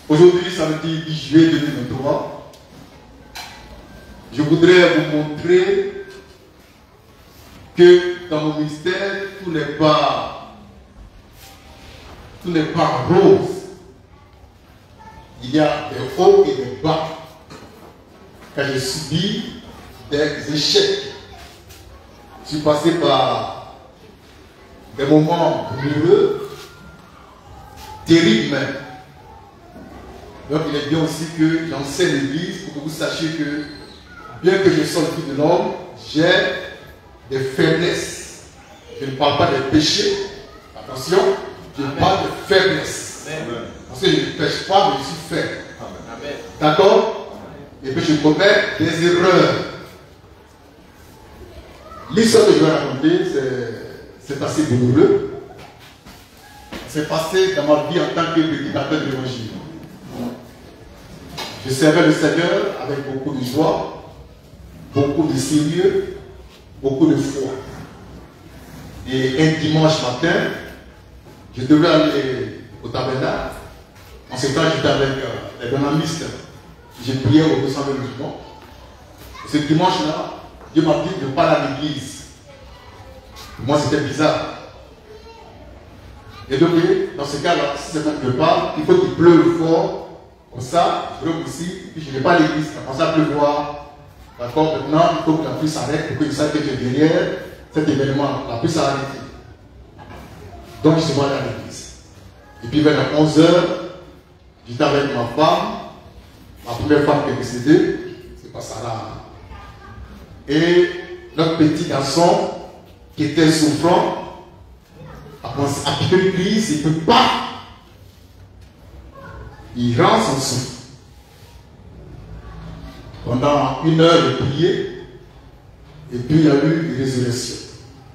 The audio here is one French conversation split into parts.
Aujourd'hui, samedi 10 juillet 2023, je voudrais vous montrer que dans mon ministère, tout n'est pas rose. Il y a des hauts et des bas. Quand j'ai subi des échecs, je suis passé par des moments douloureux, terribles même. Donc il est bien aussi que j'enseigne l'église pour que vous sachiez que bien que je sois le fils de l'homme, j'ai des faiblesses. Je ne parle pas des péchés. Attention, je parle de faiblesse. Parce que je ne pêche pas, mais je suis faible. D'accord? Et puis je commets des erreurs. L'histoire que je vais raconter, c'est assez douloureux. C'est passé dans ma vie en tant que prédicateur de l'évangile. Je servais le Seigneur avec beaucoup de joie, beaucoup de sérieux, beaucoup de foi. Et un dimanche matin, je devais aller au tabernacle. En ce temps, j'étais avec les dynamistes. J'ai prié au 220 musulmans. Ce dimanche-là, Dieu m'a dit de parler à l'église. Pour moi, c'était bizarre. Et donc, dans ce cas-là, si c'est moi qui parle, il faut qu'il pleuve fort. Comme ça, je bloque ici, puis je ne vais pas à l'église. Ça commence à pleuvoir. D'accord? Maintenant, il faut que la pluie s'arrête pour que je sache que j'ai derrière cet événement. La pluie s'arrête. Donc, je suis allé à l'église. Et puis, vers 11h, j'étais avec ma femme. Ma première femme qui est décédée, c'est pas Sarah. Et notre petit garçon, qui était souffrant, a commencé à piquer une crise, il ne peut pas. Il rend son souffle. Pendant 1 heure de prier, et puis il y a eu une résurrection.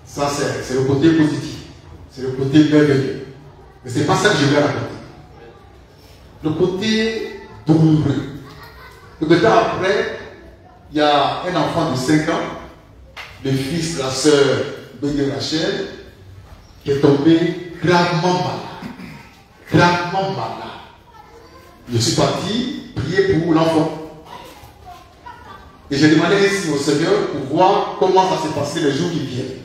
Ça, c'est le côté positif. C'est le côté merveilleux. Mais ce n'est pas ça que je vais raconter. Le côté douloureux. Quelque temps après, il y a un enfant de 5 ans, le fils de la sœur Béné Rachel, qui est tombé gravement malade. Gravement malade. Je suis parti prier pour l'enfant. Et j'ai demandé ici au Seigneur pour voir comment ça s'est passé les jours qui viennent.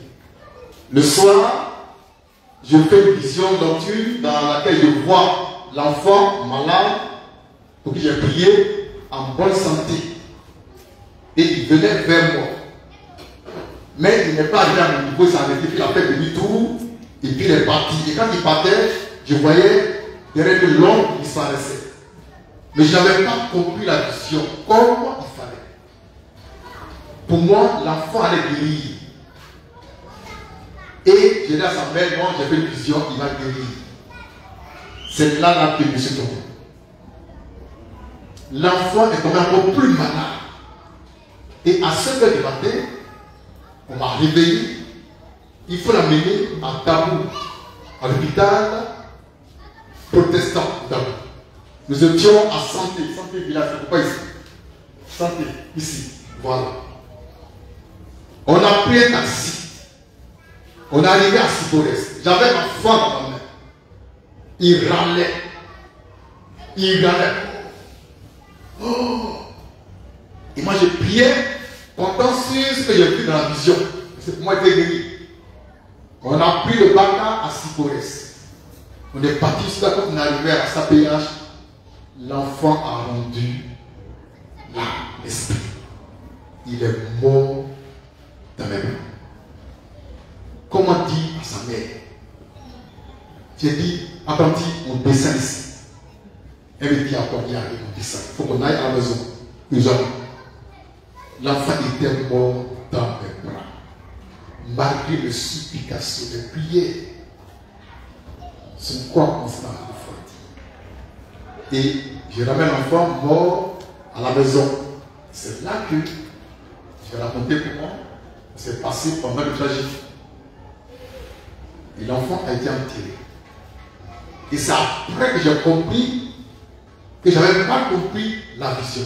Le soir, je fais une vision nocturne dans laquelle je vois l'enfant malade pour qui j'ai prié en bonne santé. Et il venait vers moi. Mais il n'est pas arrivé à mon niveau, il s'est arrêté, il a fait demi-tour, et puis il est parti. Et quand il partait, je voyais derrière de l'ombre qui disparaissait. Mais je n'avais pas compris la vision, comment il fallait. Pour moi, l'enfant allait guérir. Et j'ai dit à sa mère, non, j'ai fait une vision, il va guérir. C'est là que je suis tombé. L'enfant est tombé encore plus malade. Et à 5 h du matin, on m'a réveillé. Il faut l'amener à Tabou, à l'hôpital protestant Tabou. Nous étions à Santé village, c'est pas ici. Santé, ici, voilà. On a pris un taxi. On est arrivé à Sipores. J'avais ma foi dans ma main. Il râlait. Il râlait. Oh! Et moi je priais, comptant sur ce que j'ai vu dans la vision. C'est pour moi qui ai guéri. On a pris le bateau à Sipores. On est parti jusqu'à quand on est arrivé à sa PH. L'enfant a rendu l'esprit. Il est mort dans mes mains. Comment dire à sa mère? J'ai dit, apprenti, on descend ici. Elle me dit encore, il y a on descend. Il faut qu'on aille à la maison. Nous allons. L'enfant était mort dans mes bras. Malgré les supplications, les prières, son corps constant de foi. Et je ramène l'enfant mort à la maison. C'est là que je vais raconter comment c'est passé pendant le trajet. Et l'enfant a été enterré. Et c'est après que j'ai compris que je n'avais pas compris la vision.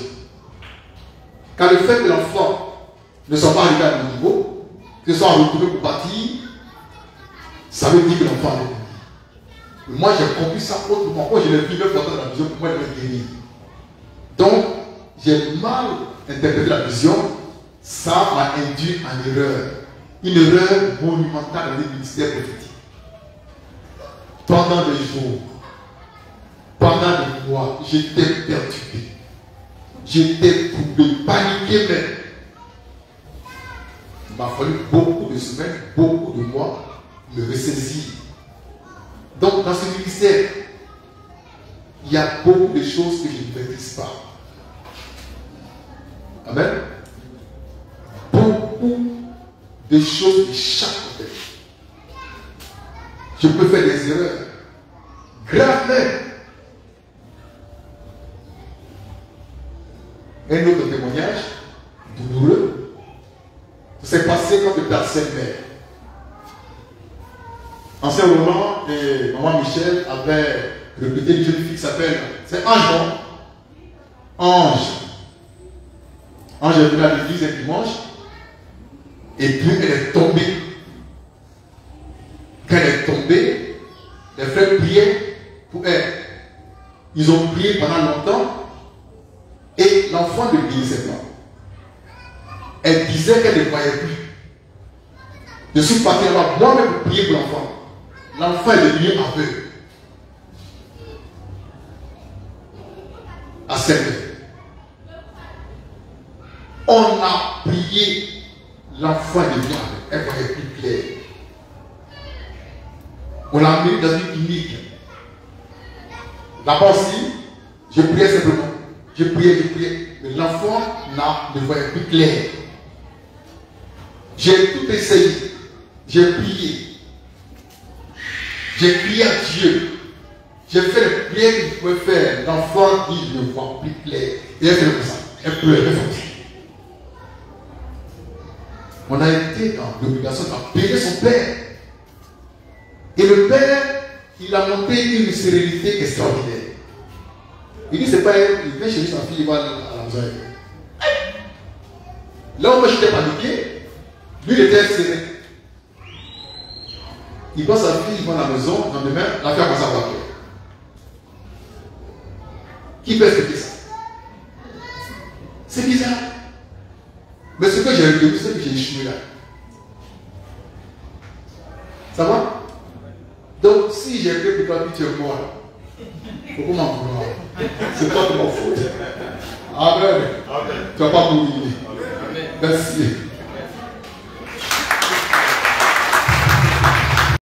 Car le fait que l'enfant ne soit pas arrivé à mon niveau, que soit retrouvé pour partir, ça veut dire que l'enfant est mort. Moi, j'ai compris ça autrement. Quand je l'ai vu 9 fois dans la vision, pour moi, je l'ai guéri. Donc, j'ai mal interprété la vision. Ça m'a induit en erreur. Une erreur monumentale dans les ministères prophétiques. Pendant des jours, pendant des mois, j'étais perturbé. J'étais troublé, paniqué même. Il m'a fallu beaucoup de semaines, beaucoup de mois, me ressaisir. Donc, dans ce ministère, il y a beaucoup de choses que je ne maîtrise pas. Amen. Beaucoup de choses qui échappent. Je peux faire des erreurs graves même. Un autre témoignage douloureux. C'est passé quand le père Saint-Mère. Ancien Roland et maman Michel avaient recruté une jeune fille qui s'appelle, c'est Ange, non? Ange. Ange est venue à l'église un dimanche et puis elle est tombée. Quand elle est tombée, les frères priaient pour elle. Ils ont prié pendant longtemps et l'enfant ne guérissait pas. Elle disait qu'elle ne voyait plus. Je suis parti là-bas moi-même pour prier pour l'enfant. L'enfant est devenu aveugle. À 7 heures. On a prié. L'enfant est devenu aveugle. Elle ne voyait plus clair. On l'a mis dans une clinique. Là-bas aussi, je priais simplement. Je priais. Mais l'enfant ne voyait plus clair. J'ai tout essayé. J'ai prié. J'ai crié à Dieu. J'ai fait les prières que je pouvais faire. L'enfant dit, je ne vois plus clair. Et elle fait comme ça. Elle pleurait. On a été dans l'obligation de payer son père. Et le père, il a monté une sérénité extraordinaire. Il dit, c'est pas elle, il vient chez sa fille, il va à la maison. Là où moi j'étais paniqué, lui il était serré. Il voit sa fille, il va à la maison, dans demain, la fille a commencé à avoir peur. Qui peut expliquer ça? C'est bizarre. Mais ce que j'ai retenu, c'est que j'ai échoué là. Ça va? Donc, si j'ai fait pour toi, tu es mort. Pourquoi m'en vouloir? C'est toi qui m'en faute. Amen. Tu ne vas pas mourir. Merci.